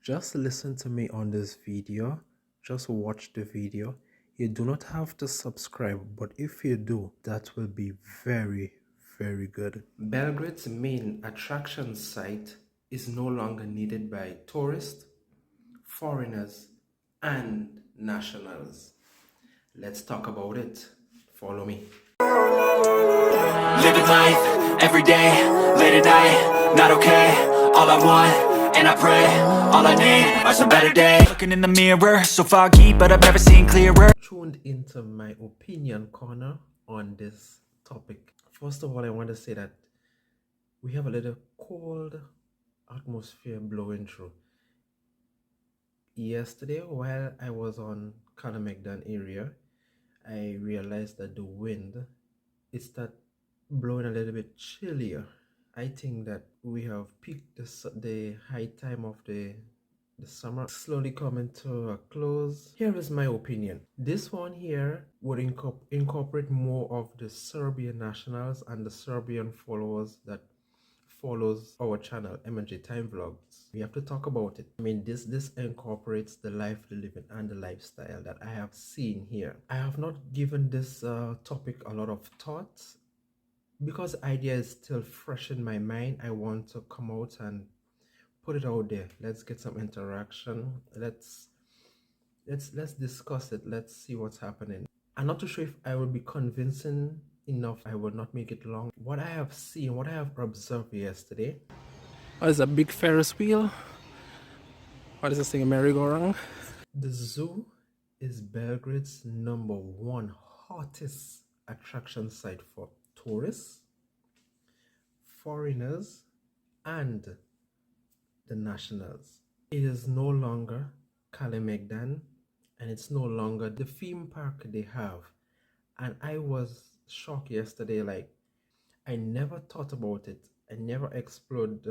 Just listen to me on this video. Just watch the video. You do not have to subscribe, but if you do, that will be very, very good. Belgrade's main attraction site is no longer needed by tourists, foreigners, and nationals. Let's talk about it. Follow me. Living life, every day, late at night, not okay. All I want, and I pray, all I need are some better days. Looking in the mirror, so foggy, but I've never seen clearer. Tuned into my opinion corner on this topic. First of all, I want to say that we have a little cold atmosphere blowing through. Yesterday, while I was on Kalamegdan area, I realized that the wind is start blowing a little bit chillier. I think that we have peaked the high time of the summer slowly coming to a close. Here is my opinion. This one here would incorporate more of the Serbian nationals and the Serbian followers that follows our channel MNJ Time Vlogs. We have to talk about it. I mean, this incorporates the life, the living, and the lifestyle that I have seen here. I have not given this topic a lot of thought because the idea is still fresh in my mind. I want to come out and put it out there. Let's get some interaction. Let's discuss it. Let's see what's happening. I'm not too sure if I will be convincing enough. I will not make it long. What I have seen, what I have observed yesterday. What is a big Ferris wheel? What is this thing, a merry-go-round? The zoo is Belgrade's #1 hottest attraction site for tourists, foreigners, and the nationals. It is no longer Kalemegdan, and it's no longer the theme park they have. And I was shocked yesterday. Like, I never thought about it. I never explored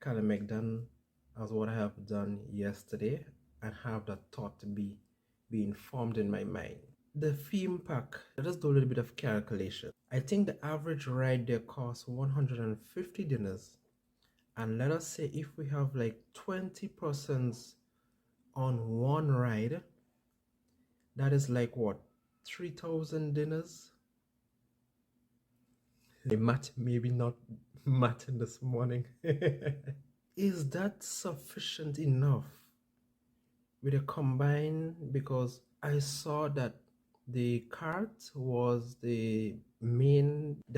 Kalemegdan as what I have done yesterday, and have that thought to be informed in my mind. The theme park, let us do a little bit of calculation. I think the average ride there costs 150 dinars. And let us say if we have like 20 persons on one ride, that is like what, 3,000 dinars? The math, maybe not mathing this morning. Is that sufficient enough with a combine? Because I saw that the cart was the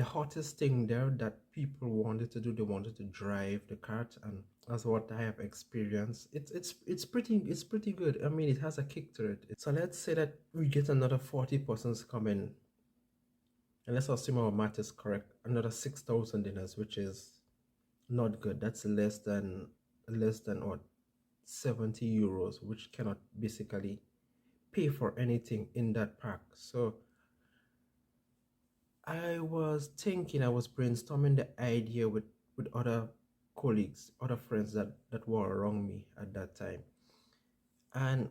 hottest thing there that people wanted to do. They wanted to drive the cart, and that's what I have experienced. It's pretty good. I mean, it has a kick to it. So let's say that we get another 40 persons coming, and let's assume our math is correct, another 6,000 dinars, which is not good. That's less than what, 70 euros, which cannot basically pay for anything in that park. So I was brainstorming the idea with other colleagues, other friends that were around me at that time. And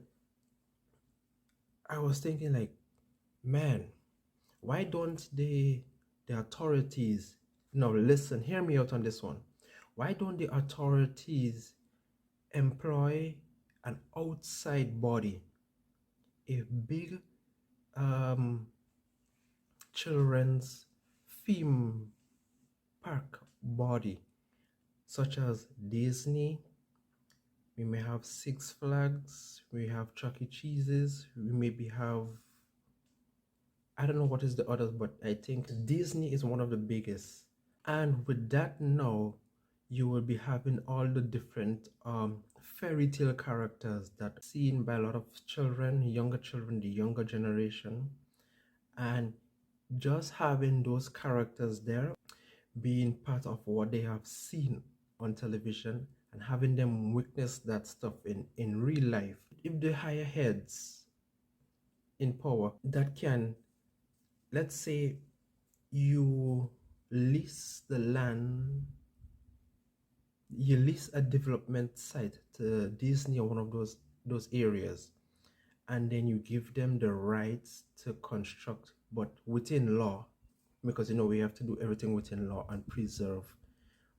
I was thinking, like, man, why don't the authorities, now listen, hear me out on this one. Why don't the authorities employ an outside body, a big children's theme park body, such as Disney? We may have Six Flags, we have Chuck E. Cheese's, we maybe have, I don't know what is the others, but I think Disney is one of the biggest. And with that, now you will be having all the different fairy tale characters that are seen by a lot of children, the younger generation. And just having those characters there, being part of what they have seen on television, and having them witness that stuff in real life. If the higher heads in power that can, let's say you lease the land, you lease a development site to Disney or one of those areas, and then you give them the rights to construct, but within law, because we have to do everything within law and preserve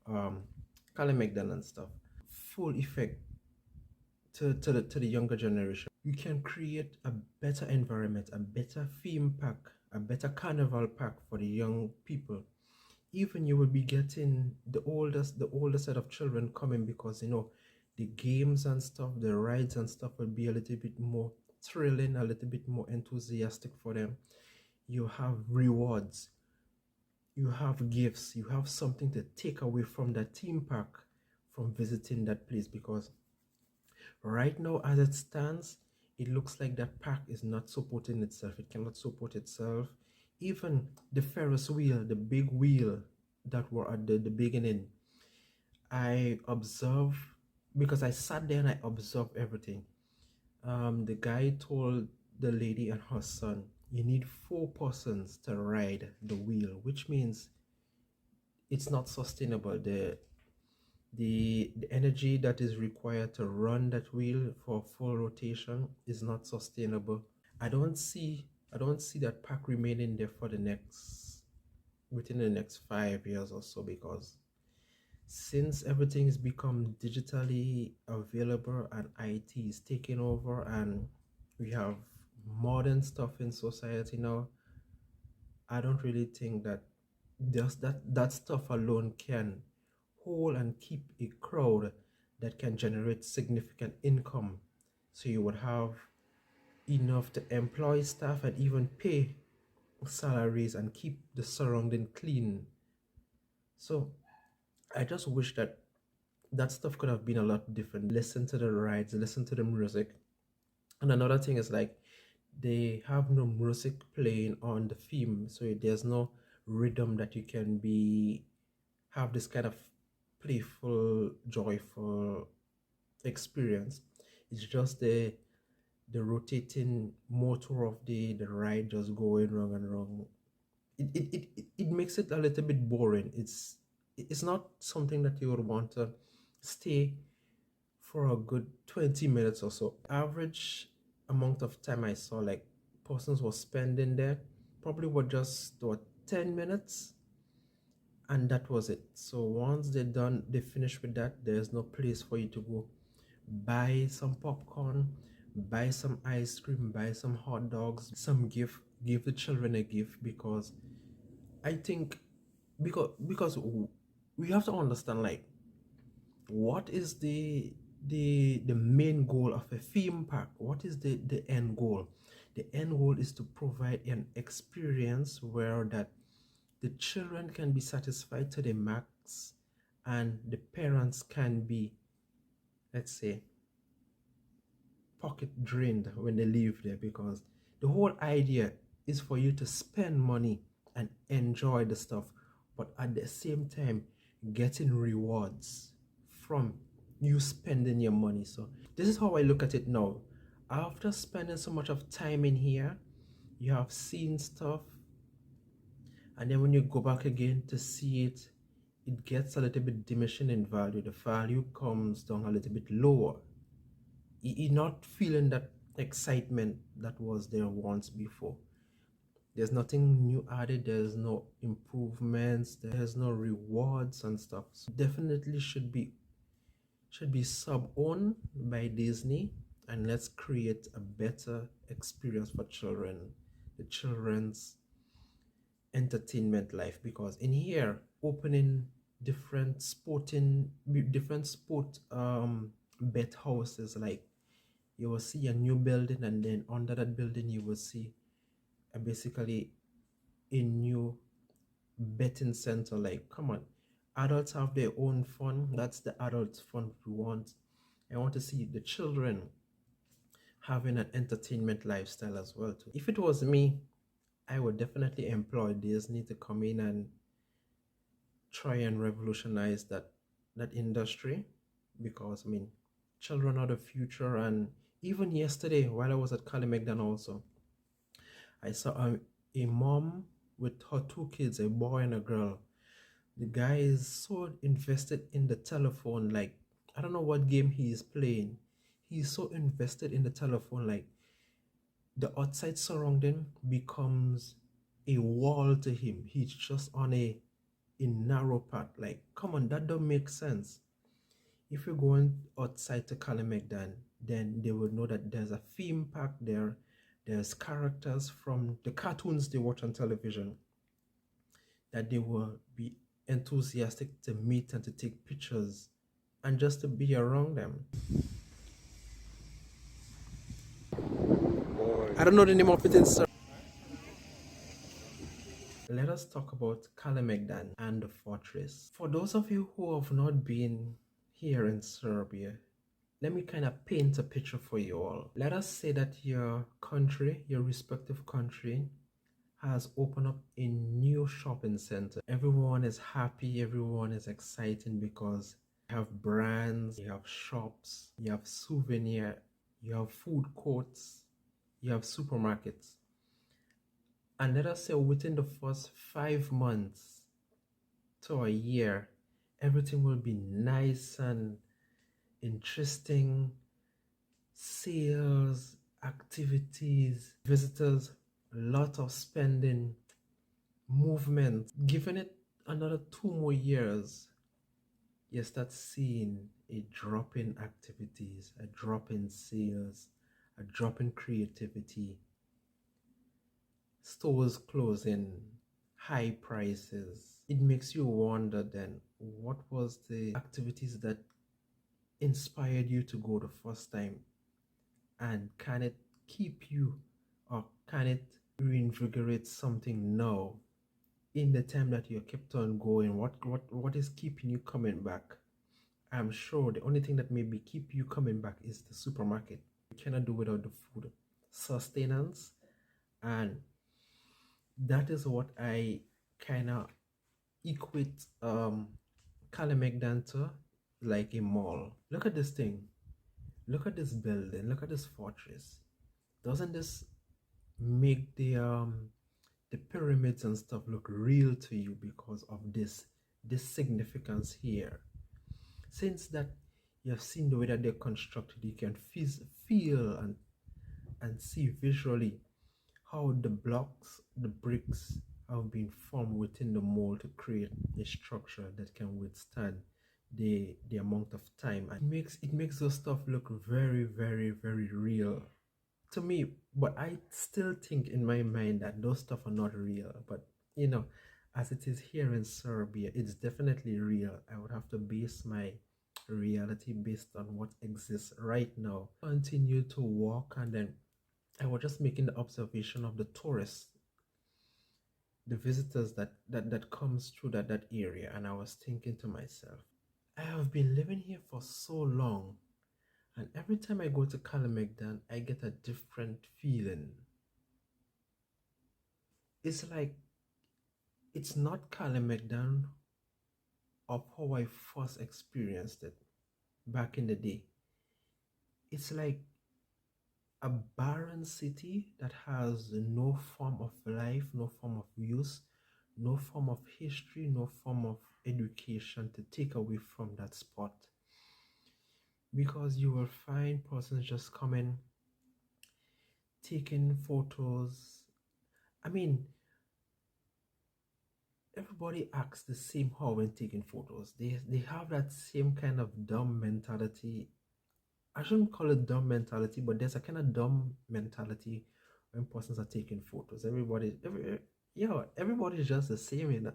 Kalemegdan and stuff. Full effect to the younger generation. We can create a better environment, a better theme park, a better carnival park for the young people. Even you will be getting the older set of children coming, because the games and stuff, the rides and stuff will be a little bit more thrilling, a little bit more enthusiastic for them. You have rewards, you have gifts, you have something to take away from that theme park from visiting that place. Because right now, as it stands, it looks like that park is not supporting itself. It cannot support itself. Even the Ferris wheel, the big wheel that were at the beginning, I observe, because I sat there and I observed everything. The guy told the lady and her son, you need 4 persons to ride the wheel, which means it's not sustainable. The energy that is required to run that wheel for full rotation is not sustainable. I don't see that park remaining there for the next within the next 5 years or so, because since everything has become digitally available and IT is taking over, and we have modern stuff in society now, I don't really think that just that stuff alone can hold and keep a crowd that can generate significant income. So you would have enough to employ staff and even pay salaries and keep the surrounding clean. So I just wish that that stuff could have been a lot different. Listen to the rides, listen to the music. And another thing is like they have no music playing on the theme, so there's no rhythm that you can be have this kind of playful, joyful experience. It's just the rotating motor of the ride just going wrong and wrong. It makes it a little bit boring. It's not something that you would want to stay for a good 20 minutes or so. Average amount of time I saw like persons were spending there probably were just 10 minutes, and that was it. So once they finish with that, there's no place for you to go buy some popcorn, buy some ice cream, buy some hot dogs, some gift, give the children a gift. Because I think because we have to understand, like, what is the main goal of a theme park? What is the end goal? The end goal is to provide an experience where that the children can be satisfied to the max, and the parents can be, let's say, pocket drained when they leave there. Because the whole idea is for you to spend money and enjoy the stuff, but at the same time getting rewards from you spending your money. So this is how I look at it now. After spending so much of time in here, you have seen stuff, and then when you go back again to see it, it gets a little bit diminishing in value. The value comes down a little bit lower. You're not feeling that excitement that was there once before. There's nothing new added, there's no improvements, there's no rewards and stuff. So definitely should be sub-owned by Disney, and let's create a better experience for children, the children's entertainment life. Because in here, opening different sport bet houses, like you will see a new building, and then under that building you will see basically a new betting center. Like, come on, adults have their own fun. That's the adult fun we want. I want to see the children having an entertainment lifestyle as well too. If it was me, I would definitely employ Disney to come in and try and revolutionize that industry. Because I mean, children are the future. And even yesterday while I was at Calumet also, I saw a mom with her 2 kids, a boy and a girl. The guy is so invested in the telephone, like, I don't know what game he is playing. He's so invested in the telephone, like the outside surrounding becomes a wall to him. He's just on a narrow path. Like, come on, that don't make sense. If you're going outside to Calumet, then then they will know that there's a theme park there. There's characters from the cartoons they watch on television that they will be enthusiastic to meet and to take pictures and just to be around them. I don't know the name of it in Serbia. Let us talk about Kalemegdan and the fortress. For those of you who have not been here in Serbia, let me kind of paint a picture for you all. Let us say that your country, your respective country, has opened up a new shopping center. Everyone is happy, everyone is excited because you have brands, you have shops, you have souvenir, you have food courts, you have supermarkets. And let us say within the first 5 months to a year, everything will be nice and interesting. Sales, activities, visitors, a lot of spending, movement. Given it another 2 more years, you start seeing a drop in activities, a drop in sales, a drop in creativity, stores closing, high prices. It makes you wonder then, what was the activities that inspired you to go the first time? And can it keep you, or can it reinvigorate something now in the time that you kept on going? What is keeping you coming back? I'm sure the only thing that maybe keep you coming back is the supermarket. You cannot do without the food sustenance, and that is what I kind of equate Kalemegdan to, like a mall. Look at this thing. Look at this building. Look at this fortress. Doesn't this make the pyramids and stuff look real to you because of this significance here? Since that you have seen the way that they're constructed, you can feel and see visually how the blocks, the bricks have been formed within the mold to create a structure that can withstand the amount of time, and it makes those stuff look very, very, very real to me. But I still think in my mind that those stuff are not real. But as it is here in Serbia, it's definitely real. I would have to base my reality based on what exists right now. Continue to walk, and then I was just making the observation of the tourists, the visitors that comes through that area, and I was thinking to myself, I have been living here for so long, and every time I go to Kalemegdan, I get a different feeling. It's like it's not Kalemegdan of how I first experienced it back in the day. It's like a barren city that has no form of life, no form of use, no form of history, no form of education to take away from that spot. Because you will find persons just coming, taking photos. I mean, everybody acts the same how when taking photos. They have that same kind of dumb mentality. I shouldn't call it dumb mentality, but there's a kind of dumb mentality when persons are taking photos. Everybody's just the same.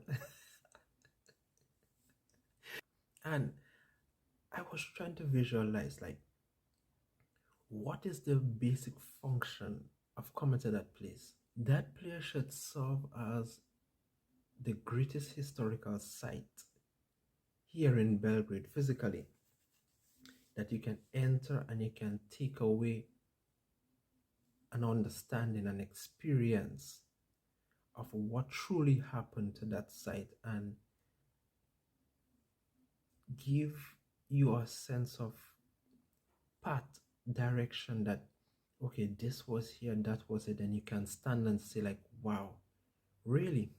And I was trying to visualize, like, what is the basic function of coming to that place? That place should serve as the greatest historical site here in Belgrade physically, that you can enter and you can take away an understanding and experience of what truly happened to that site, and give you a sense of path, direction, that okay, this was here, that was it, and you can stand and say like, wow, really,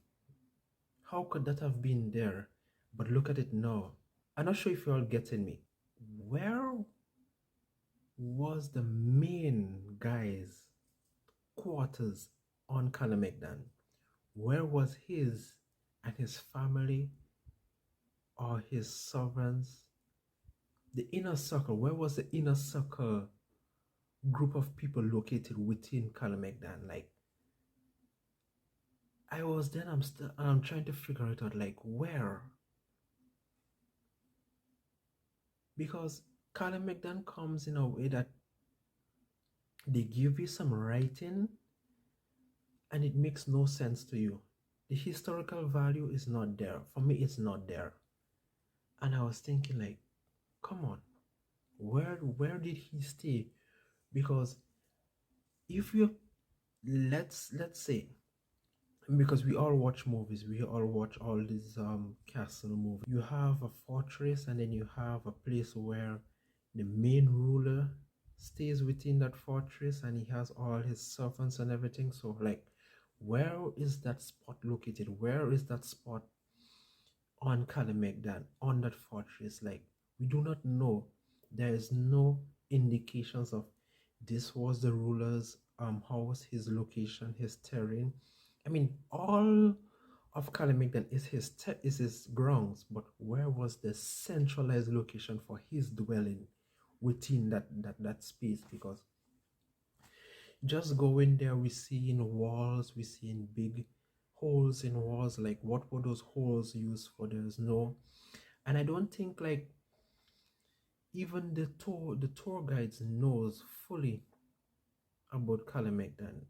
how could that have been there? But look at it now. I'm not sure if you're all getting me. Where was the main guy's quarters on Kalemegdan? Where was his and his family, or his servants? The inner circle, where was the inner circle group of people located within Kalemegdan. Like I was then I'm trying to figure it out, like where, because Kalemegdan comes in a way that they give you some writing and it makes no sense to you. The historical value is not there. For me, it's not there. And I was thinking, like, come on, where did he stay? Because if you let's say, because we all watch movies, we all watch all these castle movies. You have a fortress and then you have a place where the main ruler stays within that fortress and he has all his servants and everything. So like, where is that spot located? Where is that spot on Kalemegdan, on that fortress? Like, we do not know. There is no indications of this was the ruler's house, his location, his terrain. I mean, all of Kalemegdan is his grounds, but where was the centralized location for his dwelling within that space? Because just going there, we see in walls, we see in big holes in walls. Like, what were those holes used for? There's no, and I don't think like even the tour guides knows fully about Kalemegdan.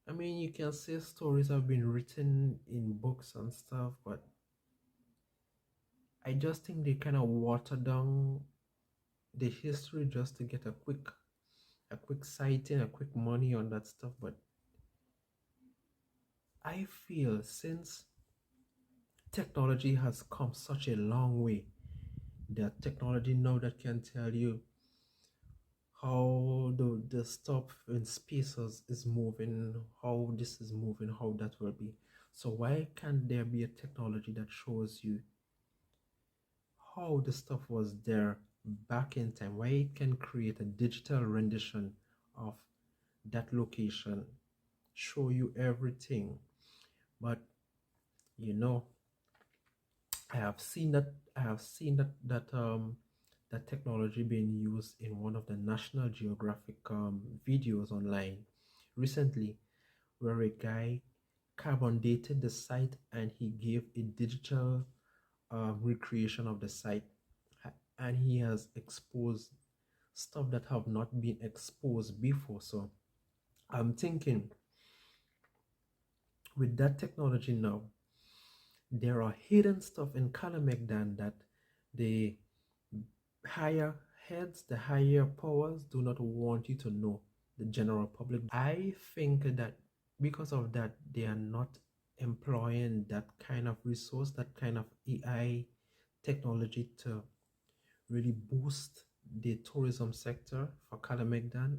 I mean, you can say stories have been written in books and stuff, but I just think they kind of water down the history just to get a quick sighting, a quick money on that stuff. But I feel since technology has come such a long way, that technology now that can tell you how the stuff in spaces is moving, how this is moving, how that will be. So why can't there be a technology that shows you how the stuff was there back in time? Why it can create a digital rendition of that location, show you everything. But you know, I have seen that technology being used in one of the National Geographic videos online recently, where a guy carbon dated the site and he gave a digital recreation of the site, and he has exposed stuff that have not been exposed before. So I'm thinking, with that technology now, there are hidden stuff in Kalemegdan that the higher heads, the higher powers do not want you to know, the general public. I think that because of that, they are not employing that kind of resource, that kind of AI technology to really boost the tourism sector for Kalemegdan.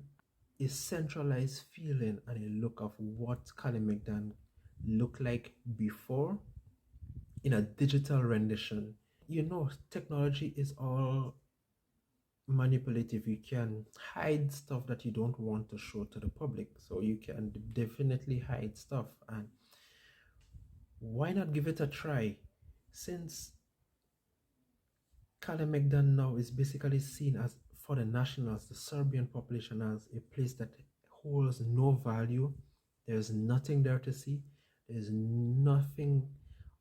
A centralized feeling and a look of what Kalemegdan looked like before in a digital rendition. You know, technology is all manipulative. You can hide stuff that you don't want to show to the public, so you can definitely hide stuff. And why not give it a try, since Kalemegdan now is basically seen as, for the nationals, the Serbian population, as a place that holds no value. There's nothing there to see. There's nothing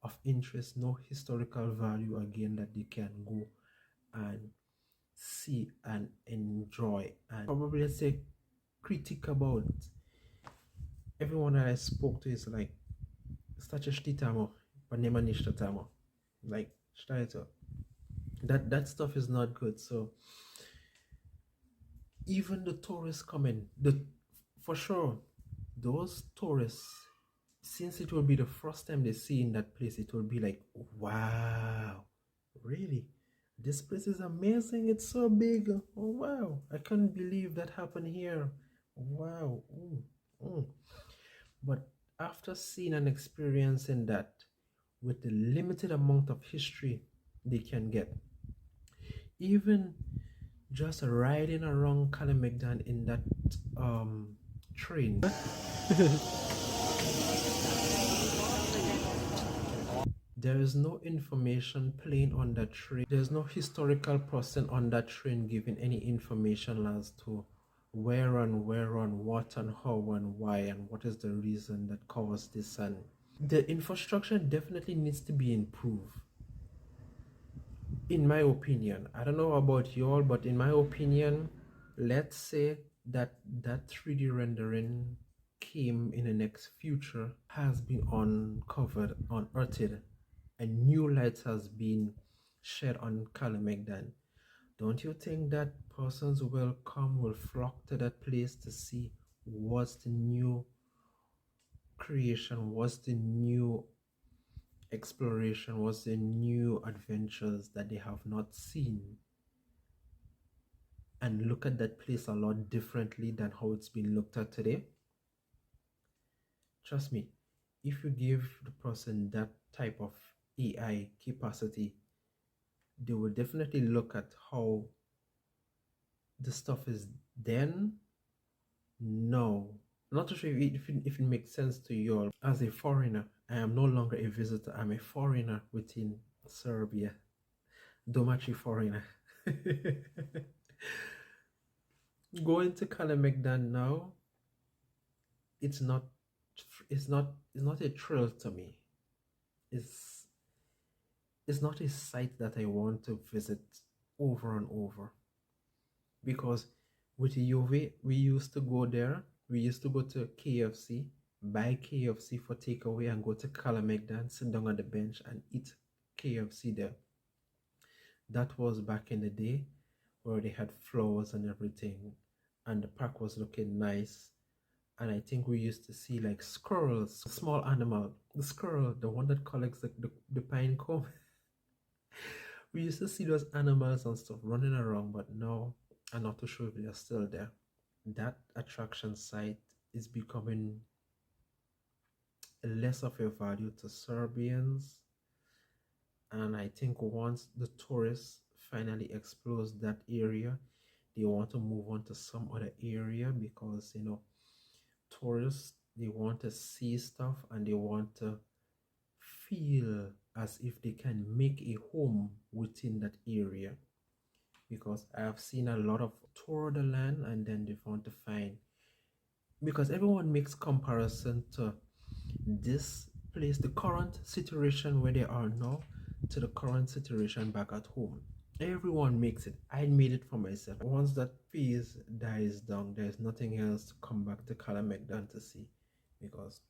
of interest, no historical value again that they can go and see and enjoy. And probably, let's say, critique about everyone that I spoke to is like, stacie tamo, but nie ma ništa tamo. Like, šta je to? That stuff is not good. So even the tourists coming, for sure, those tourists, since it will be the first time they see in that place, it will be like, wow, really? This place is amazing. It's so big. Oh, wow. I can't believe that happened here. Wow. But after seeing and experiencing that, with the limited amount of history they can get, even just riding around Kalemegdan in that train, there is no information playing on that train. There's no historical person on that train giving any information as to where on what and how and why and what is the reason that caused this, and the infrastructure definitely needs to be improved, in my opinion. I don't know about you all, but in my opinion, let's say that that 3D rendering came in the next future, has been uncovered, unearthed, and new light has been shed on Kalemegdan. Don't you think that persons will flock to that place to see what's the new creation, what's the new exploration, what's the new adventures that they have not seen, and look at that place a lot differently than how it's been looked at today? Trust me, if you give the person that type of AI capacity, they will definitely look at how the stuff is then. No, not too sure if it makes sense to you all. As a foreigner, I am no longer a visitor. I'm a foreigner within Serbia. Domachi foreigner. Going to Kalemegdan now, it's not a thrill to me. It's it's not a site that I want to visit over and over, because with UV we used to go there. We used to go to KFC, buy KFC for takeaway, and go to Kalemegdan, sit down on the bench and eat KFC there. That was back in the day where they had flowers and everything, and the park was looking nice. And I think we used to see like squirrels, small animal, the squirrel, the one that collects the pine cone. We used to see those animals and stuff running around, but now I'm not too sure if they are still there. That attraction site is becoming less of a value to Serbians. And I think once the tourists finally explore that area, they want to move on to some other area, because tourists, they want to see stuff and they want to feel as if they can make a home within that area. Because I have seen a lot of tour the land and then they want to find, because everyone makes comparison to this place, the current situation where they are now, to the current situation back at home. Everyone makes it. I made it for myself. Once that phase dies down, there's nothing else to come back to Kalemegdan to see, because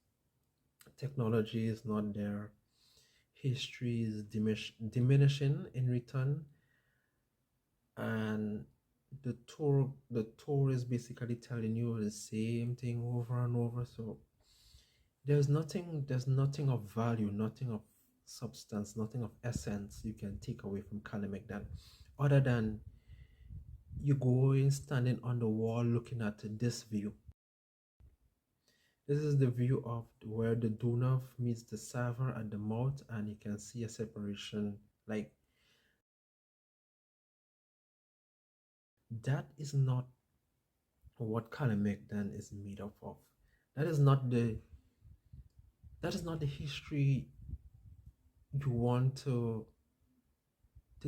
technology is not there. History is diminishing in return, and the tour is basically telling you the same thing over and over. So there's nothing of value, nothing of substance, nothing of essence you can take away from Kalemegdan, other than you going standing on the wall looking at this view. This is the view of where the Dunav meets the Sava at the mouth, and you can see a separation. Like, that is not what Kalemegdan is made up of. That is not the history you want to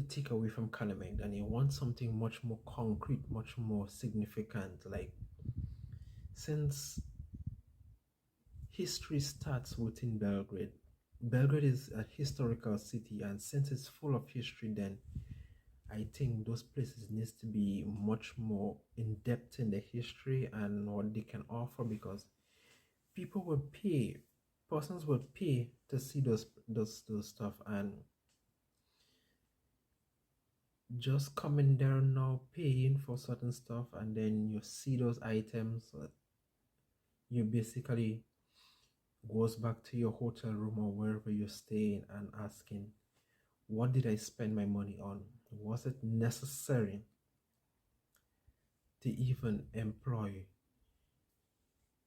take away from Kalemegdan. You want something much more concrete, much more significant. Like, since history starts within Belgrade, Belgrade is a historical city, and since it's full of history, then I think those places needs to be much more in depth in the history and what they can offer, because people will pay, persons will pay to see those stuff, and just coming there now, paying for certain stuff, and then you see those items, you basically goes back to your hotel room or wherever you're staying and asking, what did I spend my money on? Was it necessary to even employ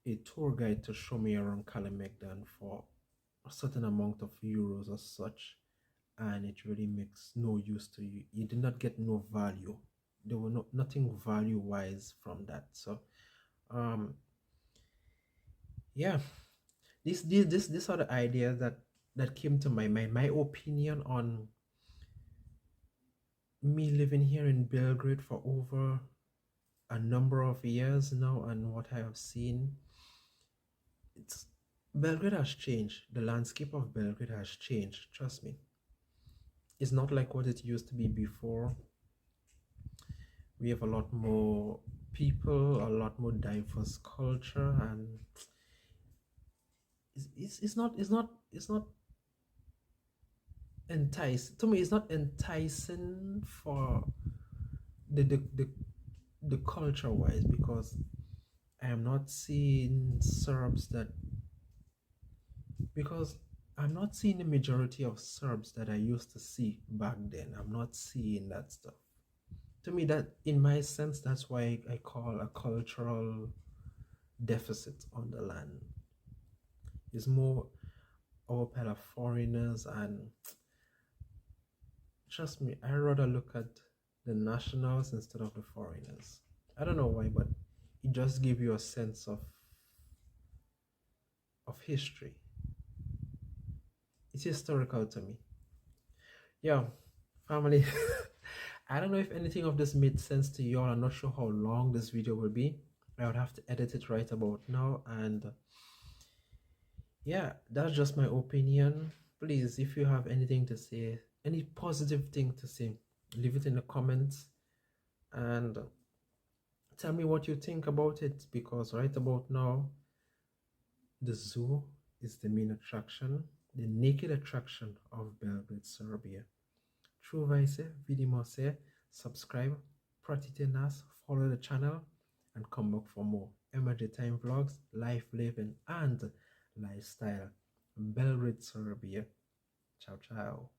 a tour guide to show me around Kalemegdan for a certain amount of euros or such, and it really makes no use to you? You did not get no value. There were nothing value wise from that. So yeah, these are the ideas that came to my mind. My opinion on me living here in Belgrade for over a number of years now, and what I have seen, it's Belgrade has changed. The landscape of Belgrade has changed. Trust me. It's not like what it used to be before. We have a lot more people, a lot more diverse culture, and it's not enticing to me. It's not enticing for the culture wise, because I am not seeing Serbs that, because I'm not seeing the majority of Serbs that I used to see back then. I'm not seeing that stuff. To me, that in my sense, that's why I call a cultural deficit on the land. It's more our pair of foreigners, and trust me, I rather look at the nationals instead of the foreigners. I don't know why, but it just gives you a sense of history. It's historical to me. Yeah, family. I don't know if anything of this made sense to you all. I'm not sure how long this video will be. I would have to edit it right about now, and yeah, that's just my opinion. Please, if you have anything to say, any positive thing to say, leave it in the comments and tell me what you think about it, because right about now the zoo is the main attraction, the naked attraction of Belgrade, Serbia. Truvaj se, vidimo se, subscribe, pratite nas, follow the channel, and come back for more emerging time vlogs, life living, and lifestyle. Belgrade, Serbia. Ciao, ciao.